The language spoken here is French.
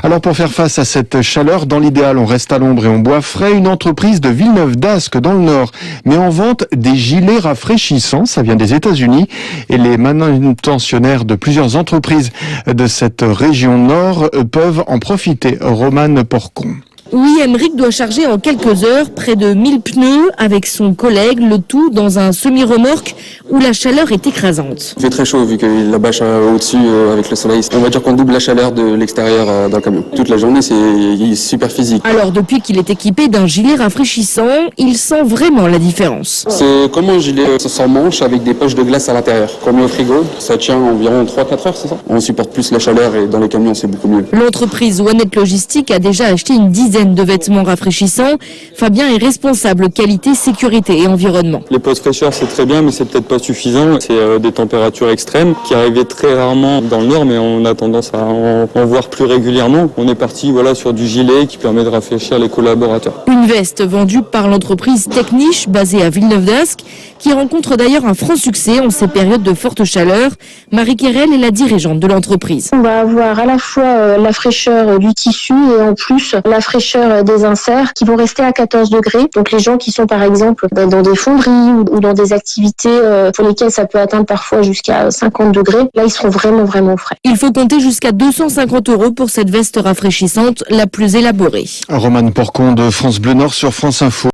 Alors pour faire face à cette chaleur, dans l'idéal, on reste à l'ombre et on boit frais. Une entreprise de Villeneuve d'Ascq dans le Nord met en vente des gilets rafraîchissants. Ça vient des États-Unis et les manutentionnaires de plusieurs entreprises de cette région Nord peuvent en profiter. Romane Porcon. Oui, Emeric doit charger en quelques heures près de 1000 pneus avec son collègue, le tout dans un semi-remorque où la chaleur est écrasante. Il fait très chaud vu qu'il la bâche au-dessus avec le soleil. On va dire qu'on double la chaleur de l'extérieur dans le camion. Toute la journée, c'est super physique. Alors depuis qu'il est équipé d'un gilet rafraîchissant, il sent vraiment la différence. C'est comme un gilet sans manche avec des poches de glace à l'intérieur. Comme au frigo, ça tient environ 3-4 heures, c'est ça? On supporte plus la chaleur et dans les camions, c'est beaucoup mieux. L'entreprise One Net Logistique a déjà acheté une dizaine de vêtements rafraîchissants. Fabien est responsable qualité, sécurité et environnement. Les postes fraîcheur, c'est très bien, mais c'est peut-être pas suffisant. C'est des températures extrêmes qui arrivaient très rarement dans le Nord, mais on a tendance à en voir plus régulièrement. On est parti sur du gilet qui permet de rafraîchir les collaborateurs. Une veste vendue par l'entreprise Techniche, basée à Villeneuve d'Ascq, qui rencontre d'ailleurs un franc succès en ces périodes de forte chaleur. Marie Quérel est la dirigeante de l'entreprise. On va avoir à la fois la fraîcheur du tissu et en plus la fraîcheur des inserts qui vont rester à 14 degrés. Donc les gens qui sont par exemple dans des fonderies ou dans des activités pour lesquelles ça peut atteindre parfois jusqu'à 50 degrés, là ils seront vraiment frais. Il faut compter jusqu'à 250 € pour cette veste rafraîchissante la plus élaborée. Romane Porcon de France Bleu Nord sur France Info.